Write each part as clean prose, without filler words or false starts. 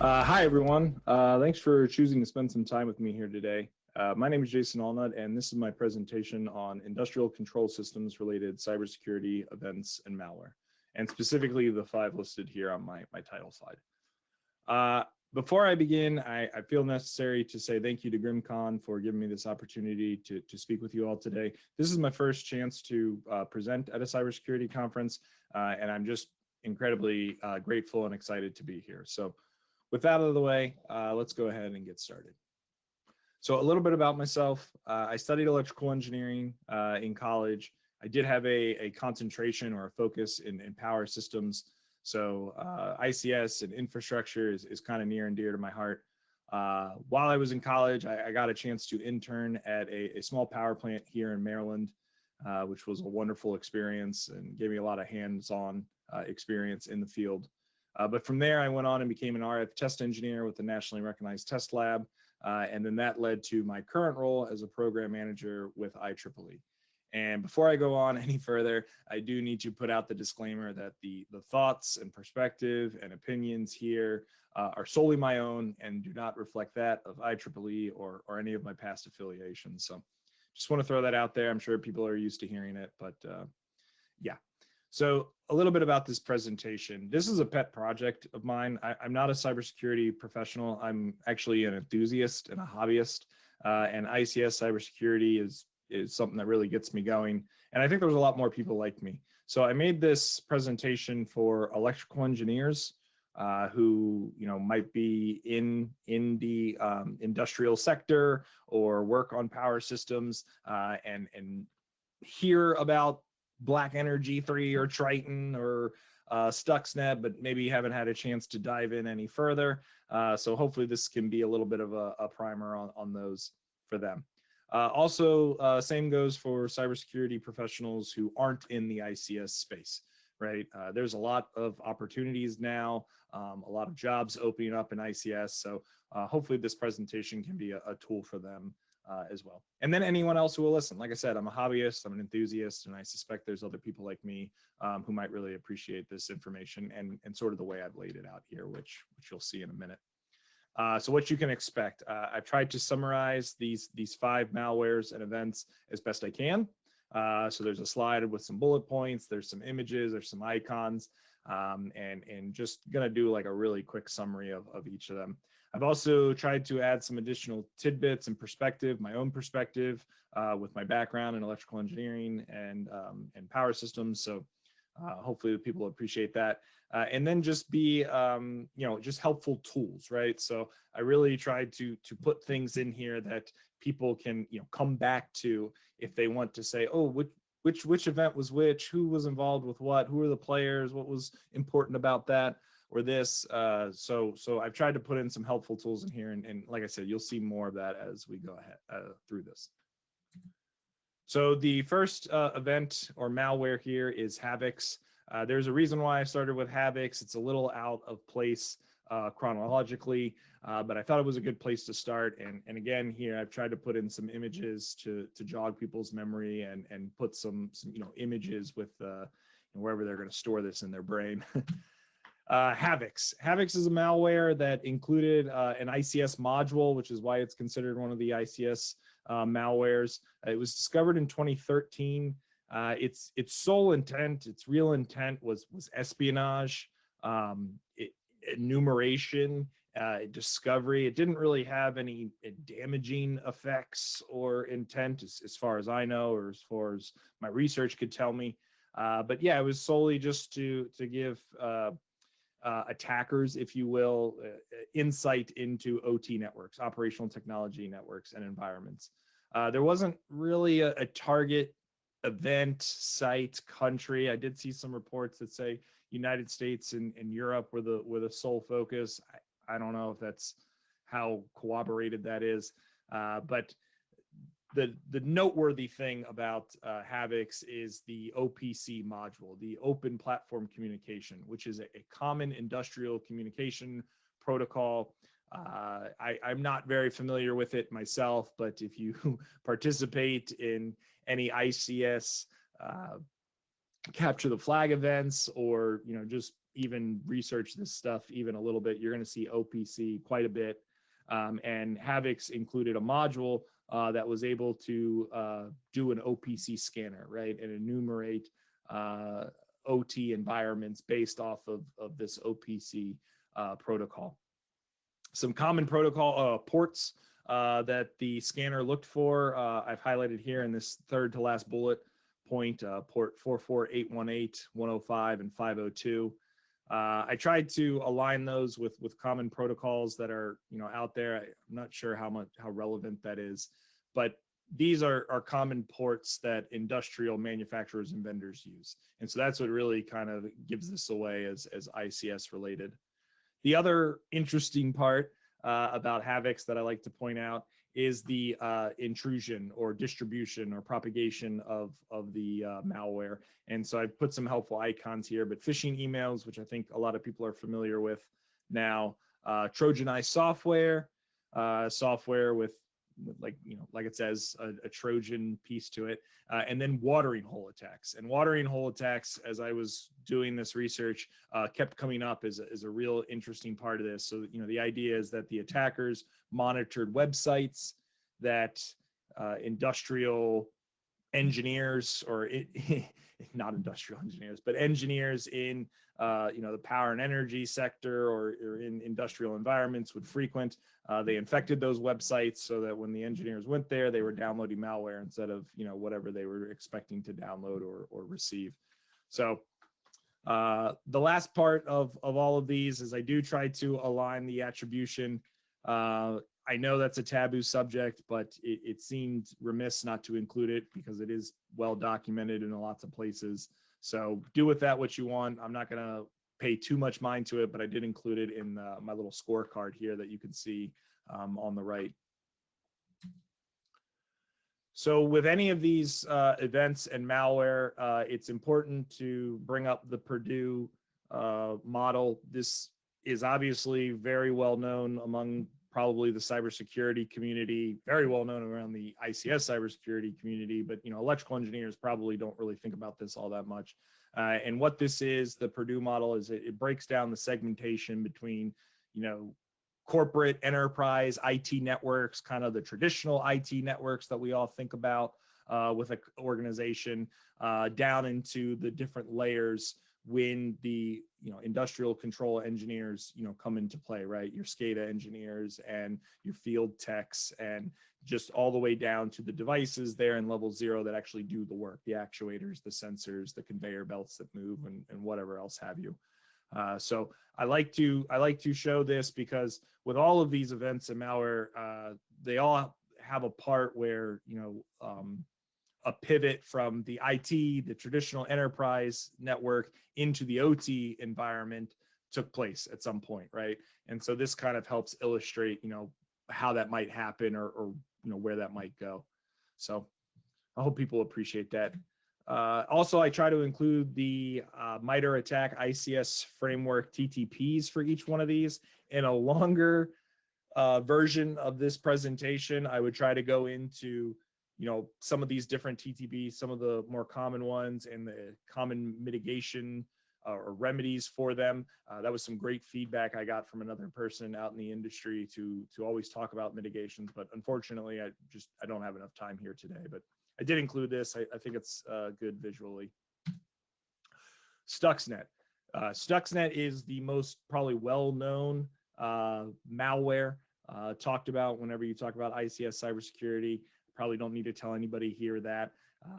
Hi, everyone. Thanks for choosing to spend some time with me here today. My name is Jason Allnut, and this is my presentation on industrial control systems related cybersecurity events and malware, and specifically the 5 listed here on my title slide. Before I begin, I feel necessary to say thank you to GRIMMCon for giving me this opportunity to speak with you all today. This is my first chance to present at a cybersecurity conference, and I'm just incredibly grateful and excited to be here. So with that out of the way, let's go ahead and get started. So a little bit about myself. I studied electrical engineering in college. I did have a concentration or a focus in power systems. So ICS and infrastructure is kind of near and dear to my heart. While I was in college, I got a chance to intern at a small power plant here in Maryland, which was a wonderful experience and gave me a lot of hands-on experience in the field. But from there, I went on and became an RF test engineer with the nationally recognized test lab. And then that led to my current role as a program manager with IEEE. And before I go on any further, I do need to put out the disclaimer that the thoughts and perspective and opinions here are solely my own and do not reflect that of IEEE or any of my past affiliations. So just want to throw that out there. I'm sure people are used to hearing it, but yeah. So a little bit about this presentation. This is a pet project of mine. I'm not a cybersecurity professional. I'm actually an enthusiast and a hobbyist. And ICS cybersecurity is something that really gets me going. And I think there's a lot more people like me. So I made this presentation for electrical engineers who might be in the industrial sector or work on power systems and hear about Black Energy 3 or Triton or Stuxnet, but maybe haven't had a chance to dive in any further. So hopefully this can be a little bit of a primer on those for them. Also, same goes for cybersecurity professionals who aren't in the ICS space, right? There's a lot of opportunities now, a lot of jobs opening up in ICS. So hopefully this presentation can be a tool for them as well. And then anyone else who will listen. Like I said, I'm a hobbyist, I'm an enthusiast, and I suspect there's other people like me who might really appreciate this information and sort of the way I've laid it out here, which you'll see in a minute. So what you can expect, I've tried to summarize these 5 malwares and events as best I can. So there's a slide with some bullet points, there's some images, there's some icons, and just gonna do like a really quick summary of each of them. I've also tried to add some additional tidbits and perspective, my own perspective, with my background in electrical engineering and power systems. So hopefully the people appreciate that. And then just be, just helpful tools, right? So I really tried to put things in here that people can, come back to if they want to say, oh, which event was which, who was involved with what, who are the players, what was important about that or this. So I've tried to put in some helpful tools in here. And like I said, you'll see more of that as we go ahead through this. So the first event or malware here is Havix. There's a reason why I started with Havix. It's a little out of place chronologically, but I thought it was a good place to start. And again, here I've tried to put in some images to jog people's memory and put some images with wherever they're going to store this in their brain. Havix. Havix is a malware that included an ICS module, which is why it's considered one of the ICS malwares. It was discovered in 2013. Its sole intent, its real intent was espionage, enumeration, discovery. It didn't really have any damaging effects or intent as far as I know, or as far as my research could tell me. But yeah, it was solely just to give attackers, if you will, insight into OT networks, operational technology networks and environments. There wasn't really a target event, site, country. I did see some reports that say United States and Europe were the sole focus. I don't know if that's how corroborated that is, but the noteworthy thing about Havix is the OPC module, the Open Platform Communication, which is a common industrial communication protocol. I'm not very familiar with it myself, but if you participate in any ICS capture the flag events, or just even research this stuff even a little bit, you're going to see OPC quite a bit. And Havix included a module that was able to do an OPC scanner, right, and enumerate OT environments based off of this OPC protocol. Some common protocol ports that the scanner looked for, I've highlighted here in this third to last bullet point, port 44818, 105, and 502. I tried to align those with common protocols that are out there. I'm not sure how relevant that is, but these are common ports that industrial manufacturers and vendors use, and so that's what really kind of gives this away as ICS related. The other interesting part about Havix that I like to point out is the intrusion or distribution or propagation of the malware. And so I've put some helpful icons here, but phishing emails, which I think a lot of people are familiar with now, Trojanized software, software with like it says, a Trojan piece to it, and then watering hole attacks. And watering hole attacks, as I was doing this research, kept coming up as a real interesting part of this. So the idea is that the attackers monitored websites that industrial engineers, or not industrial engineers, but engineers in the power and energy sector or in industrial environments would frequent. They infected those websites so that when the engineers went there, they were downloading malware instead of whatever they were expecting to download or receive. So the last part of all of these is I do try to align the attribution. I know that's a taboo subject, but it seemed remiss not to include it because it is well documented in lots of places. So do with that what you want. I'm not going to pay too much mind to it, but I did include it in my little scorecard here that you can see on the right. So with any of these events and malware, it's important to bring up the Purdue model. This is obviously very well known among probably the cybersecurity community, very well known around the ICS cybersecurity community, but electrical engineers probably don't really think about this all that much. And what this is, the Purdue model, is it breaks down the segmentation between corporate enterprise IT networks, kind of the traditional IT networks that we all think about with an organization, down into the different layers when the industrial control engineers come into play, right? Your SCADA engineers and your field techs, and just all the way down to the devices there in level 0 that actually do the work, the actuators, the sensors, the conveyor belts that move, and whatever else have you. So I like to show this because with all of these events and malware, they all have a part where a pivot from the IT, the traditional enterprise network, into the OT environment took place at some point, right? And so this kind of helps illustrate, how that might happen or where that might go. So I hope people appreciate that. Also, I try to include the MITRE ATT&CK ICS framework TTPs for each one of these. In a longer version of this presentation, I would try to go into some of these different TTPs, some of the more common ones, and the common mitigation or remedies for them. That was some great feedback I got from another person out in the industry to always talk about mitigations, but unfortunately I don't have enough time here today, but I did include this. I think it's good visually. Stuxnet. Stuxnet is the most probably well-known malware talked about whenever you talk about ICS cybersecurity. Probably don't need to tell anybody here that.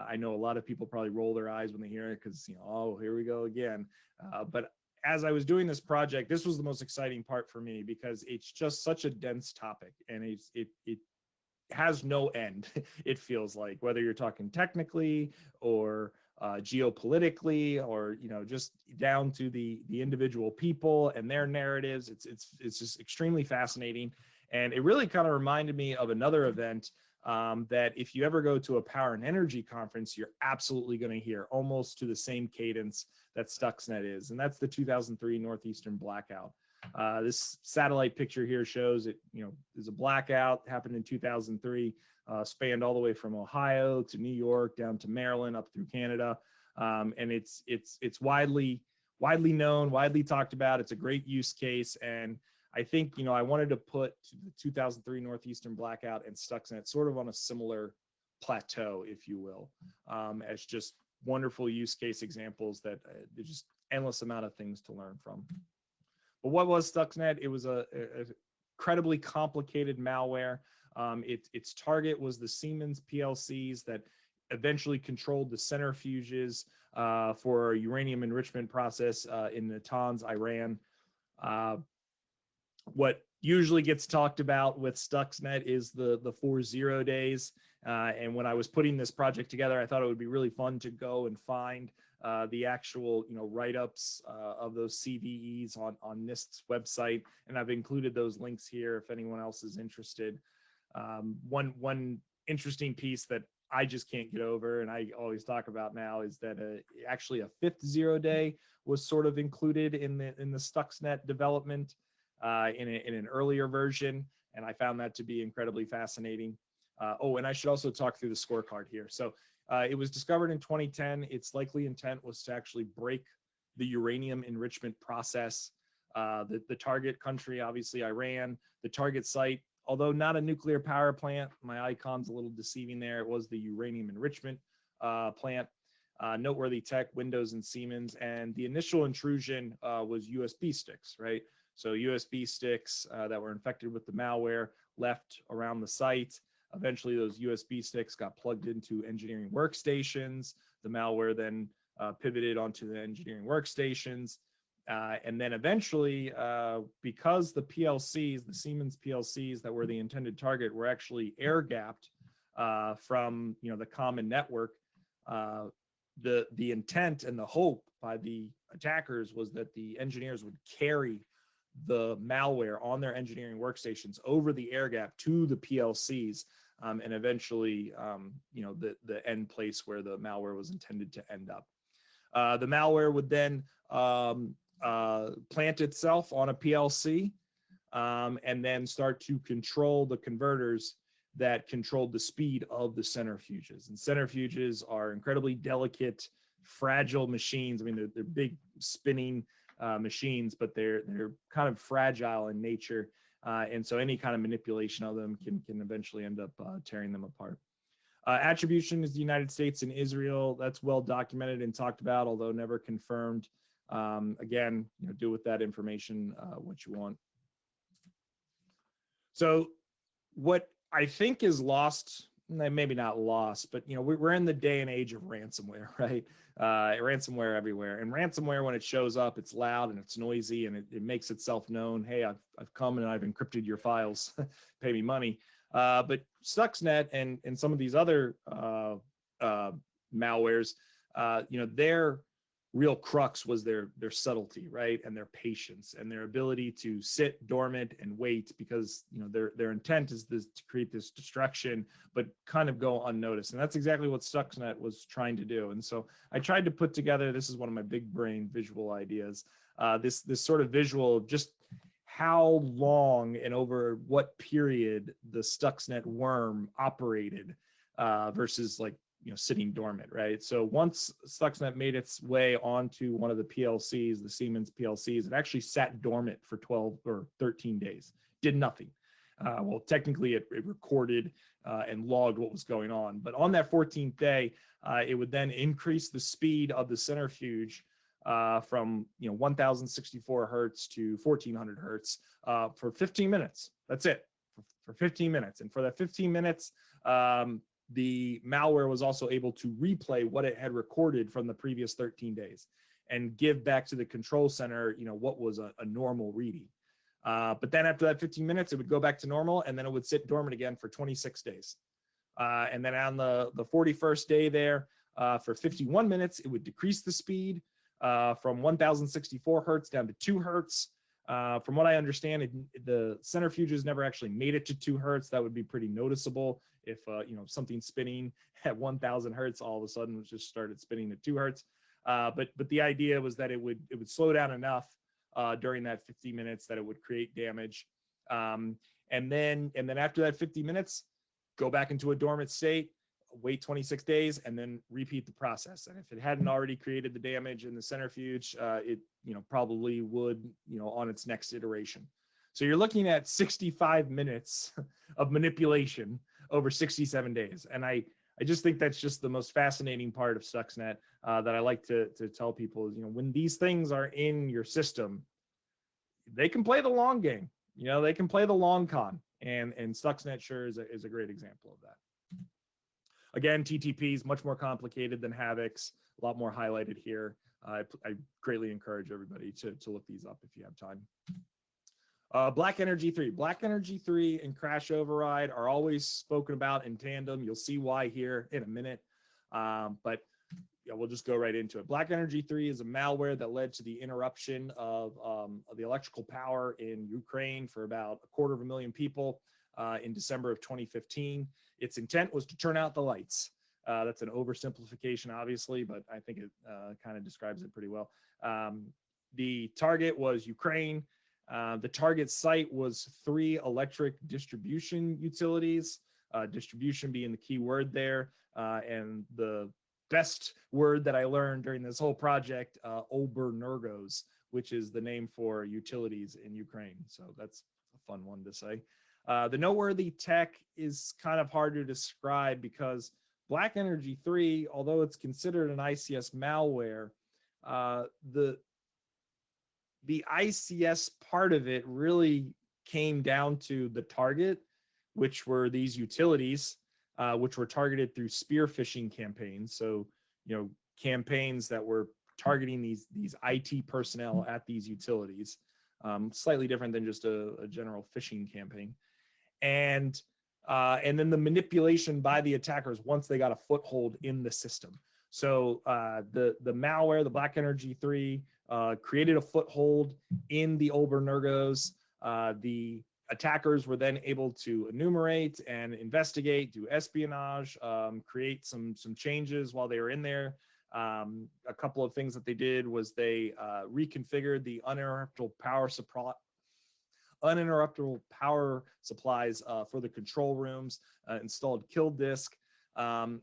I know a lot of people probably roll their eyes when they hear it because, oh, here we go again. But as I was doing this project, this was the most exciting part for me because it's just such a dense topic, and it has no end. It feels like, whether you're talking technically or geopolitically, or just down to the individual people and their narratives. It's just extremely fascinating, and it really kind of reminded me of another event that if you ever go to a power and energy conference, you're absolutely going to hear almost to the same cadence that Stuxnet is, and that's the 2003 Northeastern blackout. This satellite picture here shows it, there's a blackout happened in 2003, spanned all the way from Ohio to New York, down to Maryland, up through Canada. And it's widely widely known, widely talked about. It's a great use case. And I think, I wanted to put the 2003 Northeastern blackout and Stuxnet sort of on a similar plateau, if you will, as just wonderful use case examples that there's just endless amount of things to learn from. But what was Stuxnet? It was a incredibly complicated malware. Its target was the Siemens PLCs that eventually controlled the centrifuges for a uranium enrichment process in Natanz, Iran. What usually gets talked about with Stuxnet is the 4.0 days. And when I was putting this project together, I thought it would be really fun to go and find the actual, write-ups of those CVEs on NIST's website. And I've included those links here if anyone else is interested. One interesting piece that I just can't get over, and I always talk about now, is that actually a 5th 0 day was sort of included in the Stuxnet development in an earlier version, and I found that to be incredibly fascinating. Oh, and I should also talk through the scorecard here. So it was discovered in 2010. Its likely intent was to actually break the uranium enrichment process. The target country, obviously Iran. The target site, although not a nuclear power plant, my icon's a little deceiving there, it was the uranium enrichment plant. Noteworthy tech, Windows and Siemens. And the initial intrusion was USB sticks, right? So USB sticks that were infected with the malware left around the site. Eventually, those USB sticks got plugged into engineering workstations. The malware then pivoted onto the engineering workstations. And then eventually, because the PLCs, the Siemens PLCs that were the intended target, were actually air-gapped from the common network, the intent and the hope by the attackers was that the engineers would carry the malware on their engineering workstations over the air gap to the PLCs, and eventually, the end place where the malware was intended to end up. The malware would then plant itself on a PLC and then start to control the converters that controlled the speed of the centrifuges. And centrifuges are incredibly delicate, fragile machines. I mean, they're big spinning machines, but they're kind of fragile in nature. And so any kind of manipulation of them can eventually end up tearing them apart. Attribution is the United States and Israel. That's well documented and talked about, although never confirmed. Again, do with that information what you want. So what I think is lost, maybe not lost, but we're in the day and age of ransomware, right? Ransomware everywhere, and ransomware, when it shows up, it's loud and it's noisy and it makes itself known. Hey, I've come and I've encrypted your files, pay me money. But Stuxnet and some of these other malwares, their real crux was their subtlety, right, and their patience and their ability to sit dormant and wait, because their intent is to create this destruction, but kind of go unnoticed. And that's exactly what Stuxnet was trying to do. And so I tried to put together, this is one of my big brain visual ideas, this sort of visual of just how long and over what period the Stuxnet worm operated versus sitting dormant, right? So once Stuxnet made its way onto one of the PLCs, the Siemens PLCs, it actually sat dormant for 12 or 13 days, did nothing. Well, technically it recorded and logged what was going on, but on that 14th day, it would then increase the speed of the centrifuge from 1064 hertz to 1400 hertz for 15 minutes. That's it, for 15 minutes. And for that 15 minutes, the malware was also able to replay what it had recorded from the previous 13 days and give back to the control center, what was a normal reading. But then after that 15 minutes, it would go back to normal, and then it would sit dormant again for 26 days. And then on the 41st day there, for 51 minutes, it would decrease the speed from 1064 hertz down to 2 hertz. From what I understand, the centrifuges never actually made it to 2 hertz. That would be pretty noticeable if something spinning at 1000 hertz all of a sudden just started spinning at 2 hertz. But the idea was that it would slow down enough during that 50 minutes that it would create damage. And then after that 50 minutes, go back into a dormant state, wait 26 days, and then repeat the process. And if it hadn't already created the damage in the centrifuge, it probably would on its next iteration. So you're looking at 65 minutes of manipulation over 67 days. And I just think that's just the most fascinating part of Stuxnet that I like to tell people is, when these things are in your system, they can play the long game. They can play the long con, and Stuxnet sure is a great example of that. Again, TTP is much more complicated than Havix, a lot more highlighted here. I greatly encourage everybody to look these up if you have time. Black Energy 3. Black Energy 3 and Crash Override are always spoken about in tandem. You'll see why here in a minute. But yeah, we'll just go right into it. Black Energy 3 is a malware that led to the interruption of the electrical power in Ukraine for about 250,000 people in December of 2015. Its intent was to turn out the lights. That's an oversimplification, obviously, but I think it kind of describes it pretty well. The target was Ukraine. The target site was 3 electric distribution utilities, distribution being the key word there, and the best word that I learned during this whole project, Obernergos, which is the name for utilities in Ukraine. So that's a fun one to say. The noteworthy tech is kind of hard to describe because Black Energy 3, although it's considered an ICS malware, the ICS part of it really came down to the target, which were these utilities, which were targeted through spear phishing campaigns. So, campaigns that were targeting these IT personnel at these utilities, slightly different than just a general phishing campaign. And then the manipulation by the attackers once they got a foothold in the system. So the malware, the Black Energy 3, created a foothold in the Obernergos. The attackers were then able to enumerate and investigate, do espionage, create some changes while they were in there. A couple of things that they did was they reconfigured the uninterruptible power supplies for the control rooms, installed kill disk,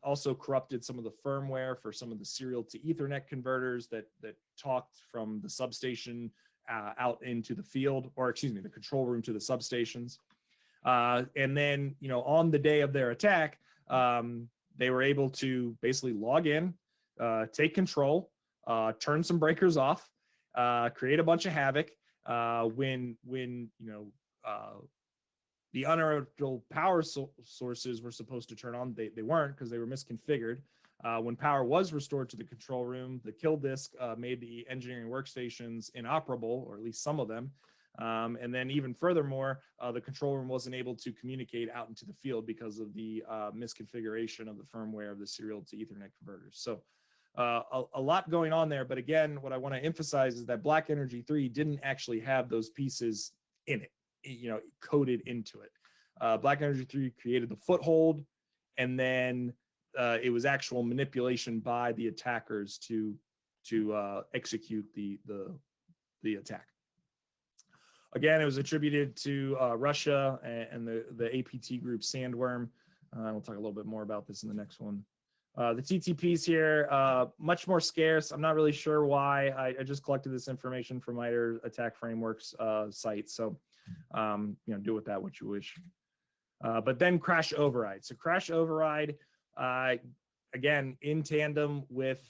also corrupted some of the firmware for some of the serial to Ethernet converters that talked from the substation out into the field, or excuse me, the control room to the substations. And then, on the day of their attack, they were able to basically log in, take control, turn some breakers off, create a bunch of havoc. When the uninterruptible power sources were supposed to turn on, they weren't because they were misconfigured. When power was restored to the control room, the kill disk made the engineering workstations inoperable, or at least some of them. And then even furthermore, the control room wasn't able to communicate out into the field because of the misconfiguration of the firmware of the serial to Ethernet converters. So a lot going on there. But again, what I want to emphasize is that Black Energy 3 didn't actually have those pieces in it, coded into it. Black Energy 3 created the foothold, and then it was actual manipulation by the attackers to execute the attack. Again, it was attributed to Russia and the APT group Sandworm. We'll talk a little bit more about this in the next one. The TTPs here, much more scarce. I'm not really sure why. I just collected this information from MITRE Attack Frameworks site. So, do with that what you wish. But then Crash Override. So Crash Override, again, in tandem with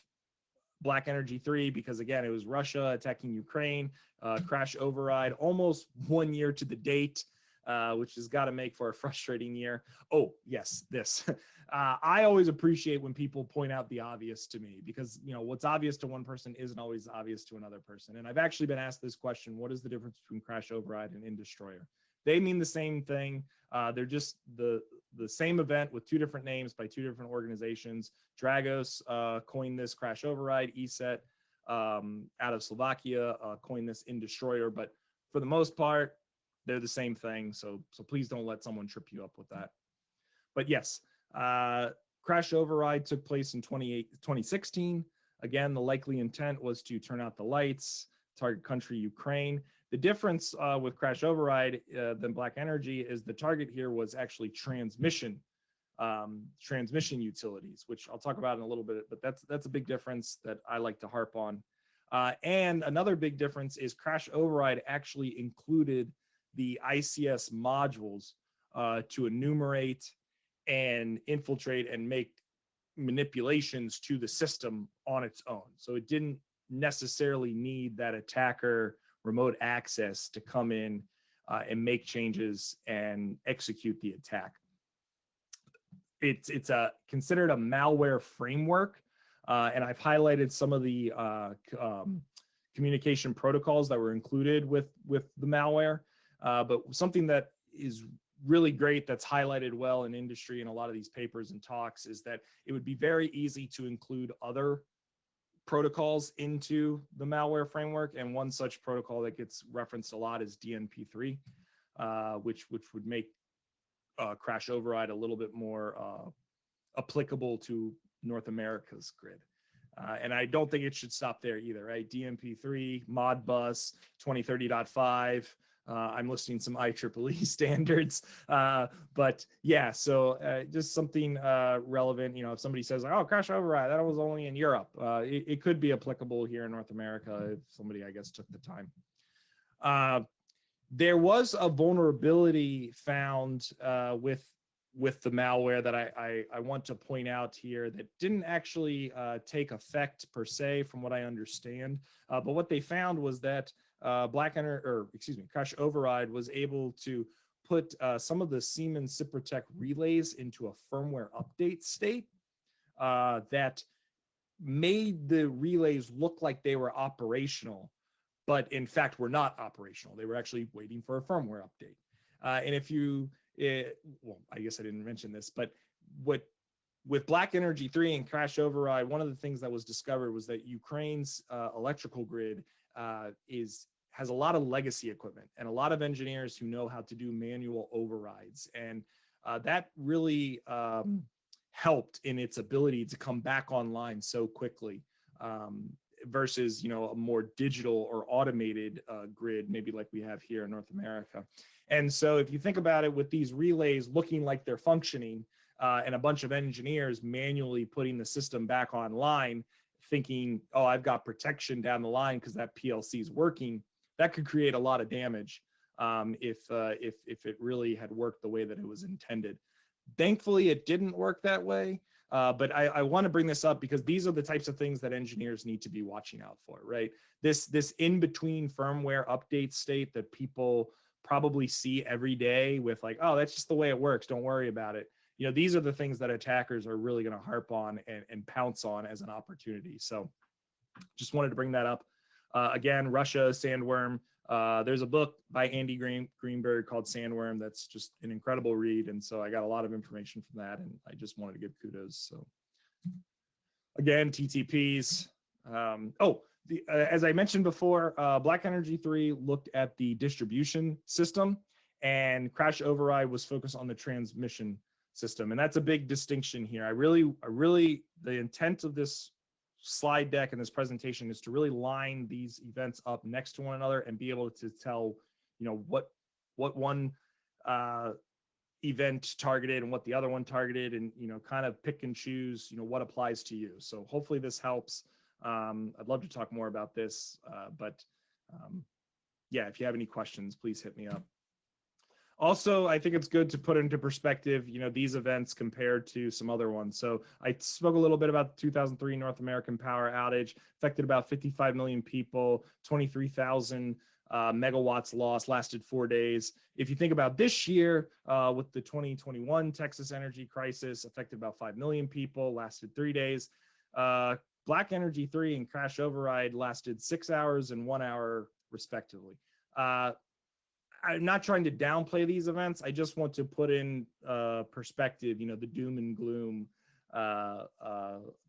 Black Energy 3, because again, it was Russia attacking Ukraine. Crash Override, almost 1 year to the date, which has got to make for a frustrating year. Oh, yes, this. I always appreciate when people point out the obvious to me, because what's obvious to one person isn't always obvious to another person. And I've actually been asked this question: what is the difference between Crash Override and In-Destroyer? They mean the same thing. They're just the same event with 2 different names by 2 different organizations. Dragos coined this Crash Override. ESET out of Slovakia coined this In-Destroyer. But for the most part, they're the same thing. So please don't let someone trip you up with that. But yes, Crash Override took place in 2016. Again, the likely intent was to turn out the lights, target country Ukraine. The difference with Crash Override than Black Energy is the target here was actually transmission transmission utilities, which I'll talk about in a little bit, but that's a big difference that I like to harp on. And another big difference is crash override actually included the ICS modules to enumerate and infiltrate and make manipulations to the system on its own. So it didn't necessarily need that attacker remote access to come in and make changes and execute the attack. It's considered a malware framework, and I've highlighted some of the communication protocols that were included with the malware. But something that is really great that's highlighted well in industry and a lot of these papers and talks is that it would be very easy to include other protocols into the malware framework. And one such protocol that gets referenced a lot is DNP3, which would make crash override a little bit more applicable to North America's grid. And I don't think it should stop there either, right? DNP3, Modbus, 2030.5. I'm listing some IEEE standards, but yeah, so just something relevant. You know, if somebody says, "Oh, crash override, that was only in Europe," it could be applicable here in North America if somebody, I guess, took the time. There was a vulnerability found with the malware that I want to point out here that didn't actually take effect per se, from what I understand. But what they found was that crash override was able to put some of the Siemens Ciprotech relays into a firmware update state that made the relays look like they were operational, but in fact were not operational. They were actually waiting for a firmware update. And if you, well, I guess I didn't mention this, but with Black Energy 3 and crash override, one of the things that was discovered was that Ukraine's electrical grid has a lot of legacy equipment and a lot of engineers who know how to do manual overrides. And that really helped in its ability to come back online so quickly versus, you know, a more digital or automated grid, maybe like we have here in North America. And so if you think about it, with these relays looking like they're functioning and a bunch of engineers manually putting the system back online, thinking, oh, I've got protection down the line because that PLC is working, that could create a lot of damage if it really had worked the way that it was intended. Thankfully, it didn't work that way. But I want to bring this up because these are the types of things that engineers need to be watching out for, right? This in-between firmware update state that people probably see every day with like, oh, that's just the way it works, don't worry about it. You know, these are the things that attackers are really going to harp on and pounce on as an opportunity. So just wanted to bring that up. Again, Russia, Sandworm. There's a book by Andy Greenberg called Sandworm that's just an incredible read. And so I got a lot of information from that, and I just wanted to give kudos. So again, TTPs. As I mentioned before, Black Energy 3 looked at the distribution system, and crash override was focused on the transmission system. And that's a big distinction here. The intent of this slide deck and this presentation is to really line these events up next to one another and be able to tell, you know, what one event targeted and what the other one targeted, and, you know, kind of pick and choose, you know, what applies to you. So hopefully this helps. I'd love to talk more about this, but yeah, if you have any questions, please hit me up. Also, I think it's good to put into perspective, you know, these events compared to some other ones. So I spoke a little bit about the 2003 North American power outage, affected about 55 million people, 23,000 megawatts lost, lasted 4 days. If you think about this year, with the 2021 Texas energy crisis, affected about 5 million people, lasted 3 days. Black Energy 3 and crash override lasted 6 hours and 1 hour, respectively. I'm not trying to downplay these events. I just want to put in perspective, you know, the doom and gloom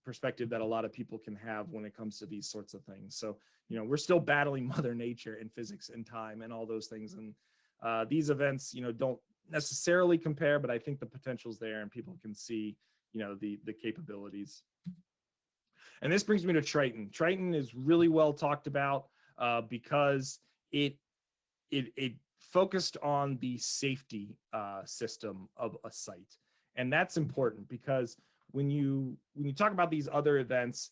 perspective that a lot of people can have when it comes to these sorts of things. So, you know, we're still battling Mother Nature and physics and time and all those things. And these events, you know, don't necessarily compare, but I think the potential's there and people can see, you know, the capabilities. And this brings me to Triton. Triton is really well talked about because it focused on the safety system of a site. And that's important because when you talk about these other events,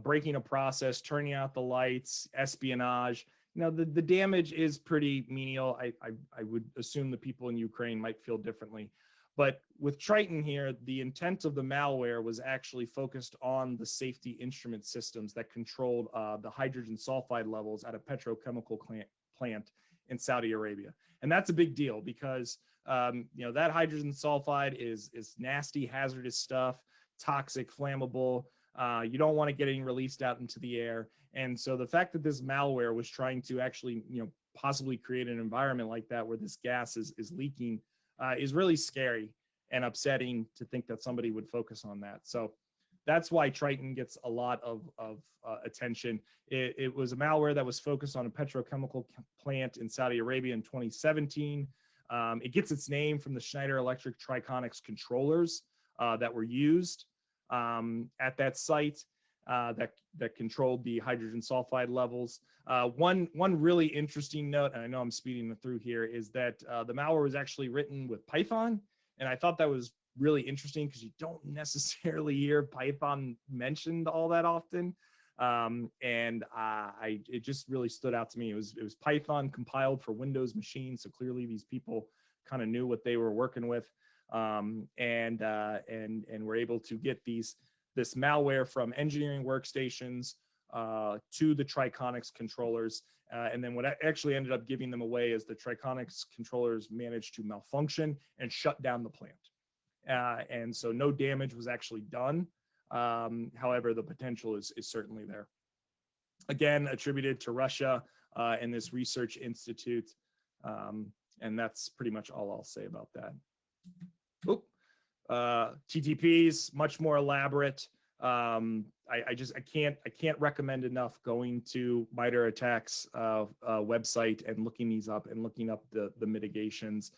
breaking a process, turning out the lights, espionage, the damage is pretty menial. I would assume the people in Ukraine might feel differently. But with Triton here, the intent of the malware was actually focused on the safety instrument systems that controlled the hydrogen sulfide levels at a petrochemical plant in Saudi Arabia. And that's a big deal because that hydrogen sulfide is nasty, hazardous stuff, toxic, flammable. You don't want to get any released out into the air. And so the fact that this malware was trying to actually, possibly create an environment like that where this gas is leaking is really scary and upsetting to think that somebody would focus on that. So that's why Triton gets a lot of attention. It was a malware that was focused on a petrochemical plant in Saudi Arabia in 2017. It gets its name from the Schneider Electric Triconics controllers that were used at that site that controlled the hydrogen sulfide levels. One really interesting note, and I know I'm speeding through here, is that the malware was actually written with Python, and I thought that was really interesting because you don't necessarily hear Python mentioned all that often. It just really stood out to me. It was Python compiled for Windows machines, so clearly these people kind of knew what they were working with, and were able to get this malware from engineering workstations to the Triconics controllers. And then what actually ended up giving them away is the Triconics controllers managed to malfunction and shut down the plant. And so no damage was actually done. However, the potential is certainly there. Again, attributed to Russia and this research institute. And that's pretty much all I'll say about that. Oop. TTPs, much more elaborate. I can't recommend enough going to MITRE ATT&CK's website and looking these up and looking up the mitigations.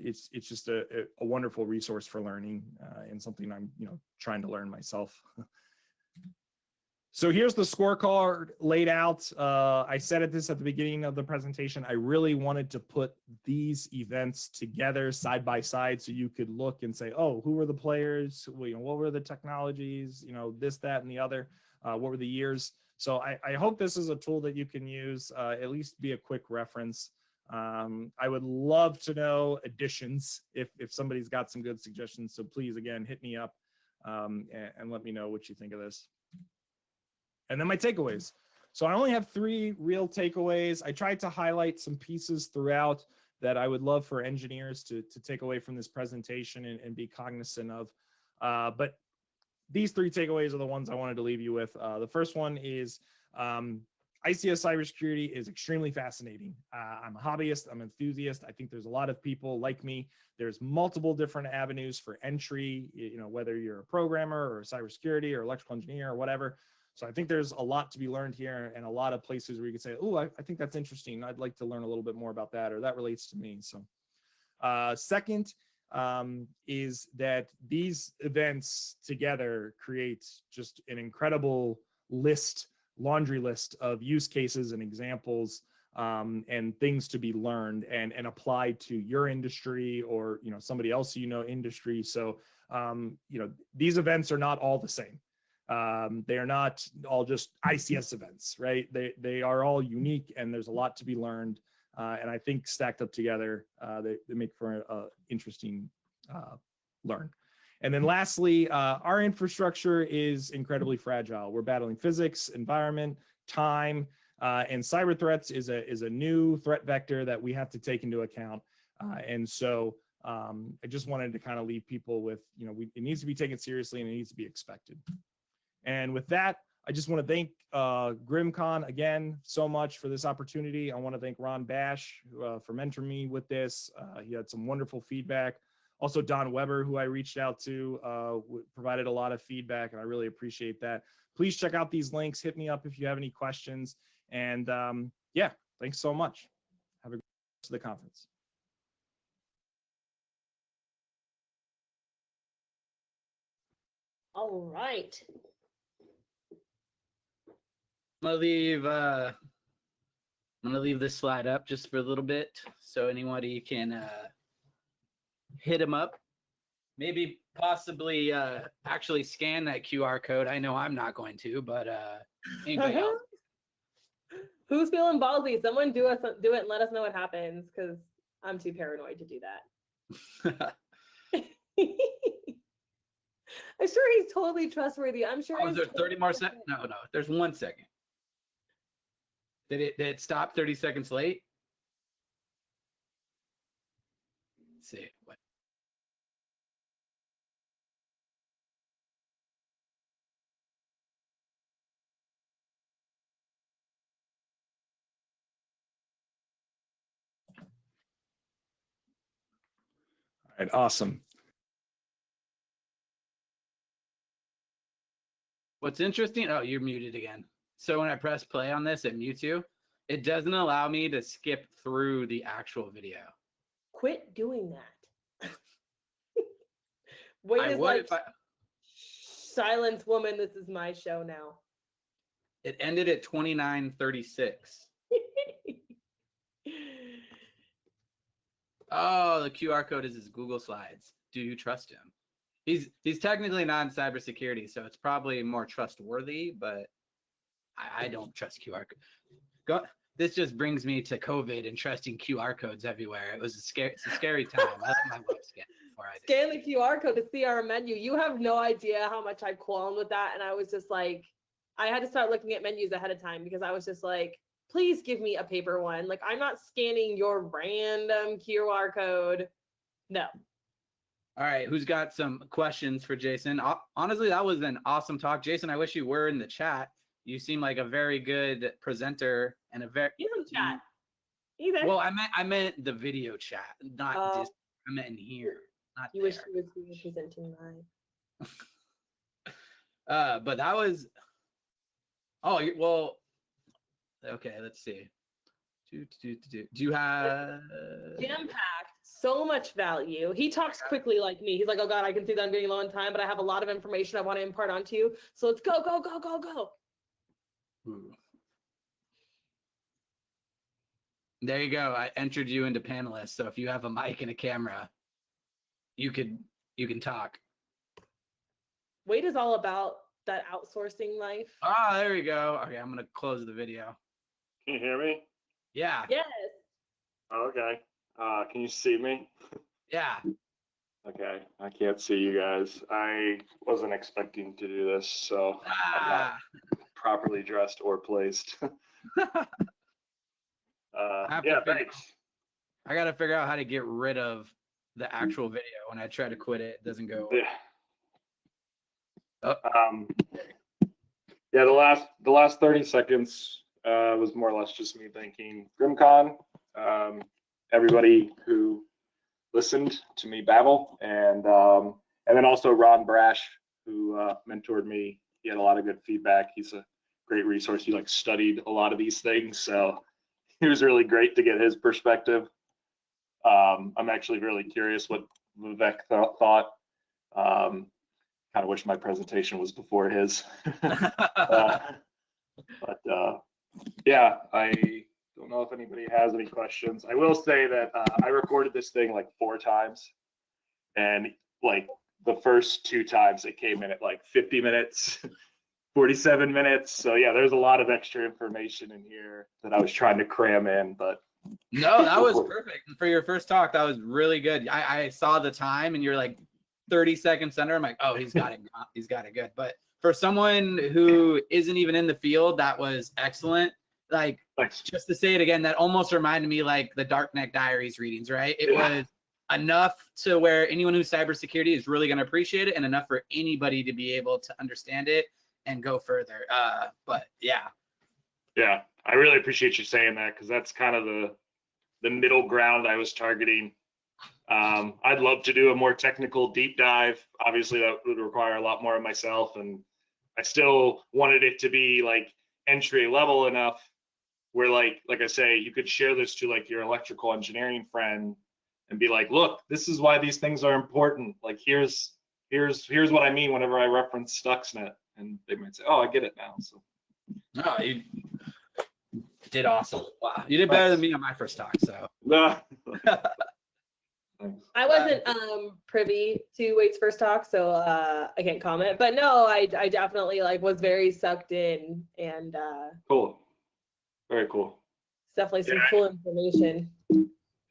It's just a wonderful resource for learning and something I'm trying to learn myself. So here's the scorecard laid out. I said this at the beginning of the presentation. I really wanted to put these events together side by side so you could look and say, oh, who were the players? What were the technologies? This, that, and the other. What were the years? So I hope this is a tool that you can use, at least be a quick reference. I would love to know additions if somebody's got some good suggestions. So please, again, hit me up and let me know what you think of this. And then my takeaways. So I only have 3 real takeaways. I tried to highlight some pieces throughout that I would love for engineers to take away from this presentation and be cognizant of. But these 3 takeaways are the ones I wanted to leave you with. The first one is ICS cybersecurity is extremely fascinating. I'm a hobbyist, I'm an enthusiast. I think there's a lot of people like me. There's multiple different avenues for entry, whether you're a programmer or a cybersecurity or electrical engineer or whatever. So I think there's a lot to be learned here and a lot of places where you can say, oh, I think that's interesting. I'd like to learn a little bit more about that, or that relates to me. So second is that these events together create just an incredible laundry list of use cases and examples and things to be learned and applied to your industry or somebody else industry. So these events are not all the same. They are not all just ICS events, right? They are all unique and there's a lot to be learned. And I think stacked up together, they make for an interesting learn. And then lastly, our infrastructure is incredibly fragile. We're battling physics, environment, time, and cyber threats is a new threat vector that we have to take into account. And so I just wanted to kind of leave people with, it needs to be taken seriously and it needs to be expected. And with that, I just want to thank GRIMMCon again so much for this opportunity. I want to thank Ron Bash for mentoring me with this. He had some wonderful feedback. Also, Don Weber, who I reached out to, provided a lot of feedback, and I really appreciate that. Please check out these links. Hit me up if you have any questions. And yeah, thanks so much. Have a good rest of the conference. All right. I'm gonna leave this slide up just for a little bit so anybody can hit them up maybe possibly actually scan that QR code. I know I'm not going to, but anybody else? Who's feeling ballsy? Someone do it and let us know what happens, because I'm too paranoid to do that. I'm sure he's totally trustworthy. I'm sure. Oh, is there 30 more seconds? No, there's 1 second. Did it stop 30 seconds late? Let's see. What? All right, awesome. What's interesting? Oh, you're muted again. So when I press play on this, it mutes you. It doesn't allow me to skip through the actual video. Quit doing that. Wait, I is would like, if I. silence, woman. This is my show now. It ended at 29:36. Oh, the QR code is his Google Slides. Do you trust him? He's technically not in cybersecurity, so it's probably more trustworthy, but I don't trust QR code. This just brings me to COVID and trusting QR codes everywhere. It's a scary time. I let my wife scan before I did. Scan the QR code to see our menu. You have no idea how much I qualmed with that, and I was just like, I had to start looking at menus ahead of time, because I was just like, please give me a paper one. Like, I'm not scanning your random QR code. No. All right, who's got some questions for Jason? Honestly, that was an awesome talk. Jason, I wish you were in the chat. You seem like a very good presenter and a very. He's in chat. He's there. Well, I meant the video chat, not this. I meant in here, not you there. wish you was presenting live. But that was. Oh well. Okay, let's see. Do you have Jam-packed, so much value. He talks quickly like me. He's like, oh God, I can see that I'm getting low on time, but I have a lot of information I want to impart onto you. So let's go, go, go, go, go. Ooh. There you go. I entered you into panelists. So if you have a mic and a camera, you can talk. Wade is all about that outsourcing life. Ah, there you go. Okay, I'm gonna close the video. Can you hear me? Yes. Okay. Can you see me? Yeah. Okay. I can't see you guys. I wasn't expecting to do this, so I'm not properly dressed or placed. Yeah, thanks. I gotta figure out how to get rid of the actual video. When I try to quit it, it doesn't go. Yeah. Oh. Yeah, the last 30 seconds was more or less just me thanking GRIMMCon, everybody who listened to me babble, and then also Ron Brash, who mentored me. He had a lot of good feedback. He's a great resource. He like studied a lot of these things, so it was really great to get his perspective. I'm actually really curious what Vivek thought. Kind of wish my presentation was before his. Yeah, I don't know if anybody has any questions. I will say that I recorded this thing like 4 times, and like the first 2 times it came in at like 50 minutes, 47 minutes. So yeah, there's a lot of extra information in here that I was trying to cram in, but no, that was perfect for your first talk. That was really good. I saw the time and you're like 30 seconds under. I'm like, oh, he's got it. He's got it good. But for someone who isn't even in the field, that was excellent. Like, thanks. Just to say it again, that almost reminded me like the Darknet Diaries readings, right? It was enough to where anyone who's cybersecurity is really going to appreciate it, and enough for anybody to be able to understand it and go further. But yeah. Yeah, I really appreciate you saying that, because that's kind of the middle ground I was targeting. I'd love to do a more technical deep dive. Obviously, that would require a lot more of myself, and I still wanted it to be like entry level enough where like I say, you could share this to like your electrical engineering friend and be like, look, this is why these things are important. Like here's what I mean whenever I reference Stuxnet, and they might say, oh, I get it now. So Oh, you did awesome. Wow, you did better than me on my first talk. So Thanks. I wasn't privy to Wade's first talk, so I can't comment. But no, I definitely like was very sucked in, and Cool. Very cool. it's definitely some Yeah. cool information.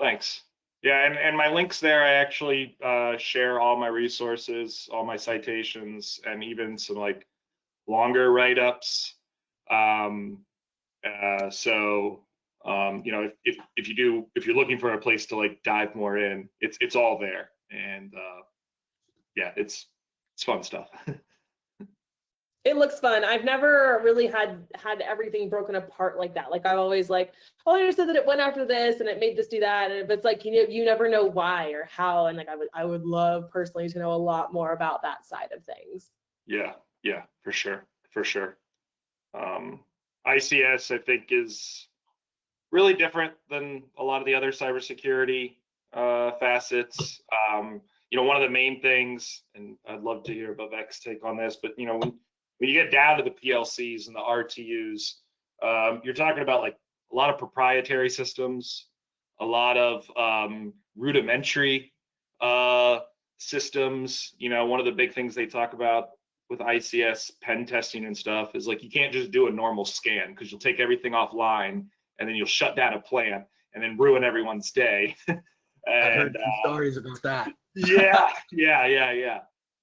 Thanks. Yeah, and my links there, I actually share all my resources, all my citations, and even some like longer write-ups. You know, if you're looking for a place to like dive more in, it's all there. And yeah, it's fun stuff. It looks fun. I've never really had everything broken apart like that. Like I've always like, oh, I understood that it went after this and it made this do that. And it's like you never know why or how. And like I would love personally to know a lot more about that side of things. Yeah, for sure, for sure. ICS, I think, is really different than a lot of the other cybersecurity facets. You know, one of the main things, and I'd love to hear Vivek's take on this, but you know, when you get down to the PLCs and the RTUs, you're talking about like a lot of proprietary systems, a lot of rudimentary systems. You know, one of the big things they talk about with ICS pen testing and stuff is like you can't just do a normal scan because you'll take everything offline and then you'll shut down a plant and then ruin everyone's day. I've heard some stories about that. yeah.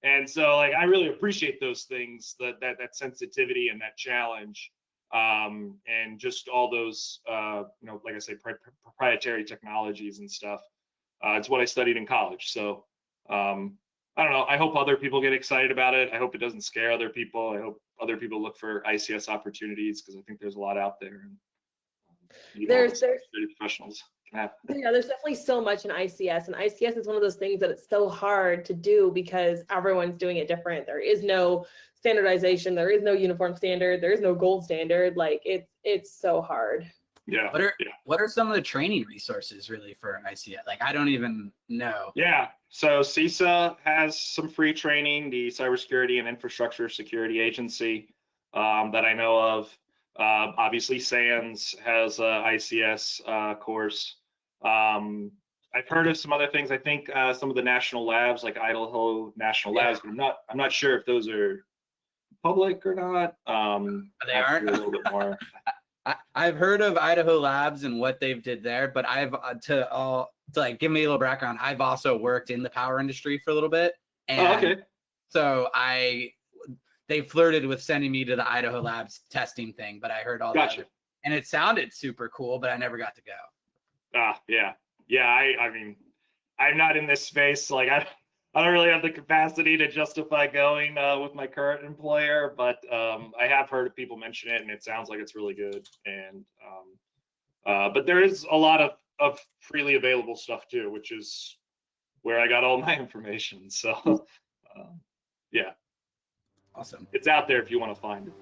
And so like I really appreciate those things, that sensitivity and that challenge, and just all those you know, like I say, proprietary technologies and stuff. It's what I studied in college. So I don't know. I hope other people get excited about it. I hope it doesn't scare other people. I hope other people look for ICS opportunities because I think there's a lot out there. And There's professionals can have. yeah, there's definitely so much in ICS, and ICS is one of those things that it's so hard to do because everyone's doing it different. There is no standardization, there is no uniform standard, there is no gold standard. Like it's so hard. Yeah. What are some of the training resources really for ICS? Like I don't even know. Yeah. So CISA has some free training, the Cybersecurity and Infrastructure Security Agency that I know of. Obviously, SANS has a ICS course. I've heard of some other things. I think some of the national labs, like Idaho National Labs, but I'm not sure if those are public or not. They aren't. A little bit more. I've heard of Idaho Labs and what they've did there, but I've to like give me a little background. I've also worked in the power industry for a little bit, and okay. So they flirted with sending me to the Idaho Labs testing thing, but I heard all Gotcha. that, and it sounded super cool, but I never got to go. Yeah. I mean, I'm not in this space. Like I don't really have the capacity to justify going with my current employer, but I have heard of people mention it, and it sounds like it's really good. And but there is a lot of freely available stuff too, which is where I got all my information. So yeah, Awesome. it's out there if you want to find it.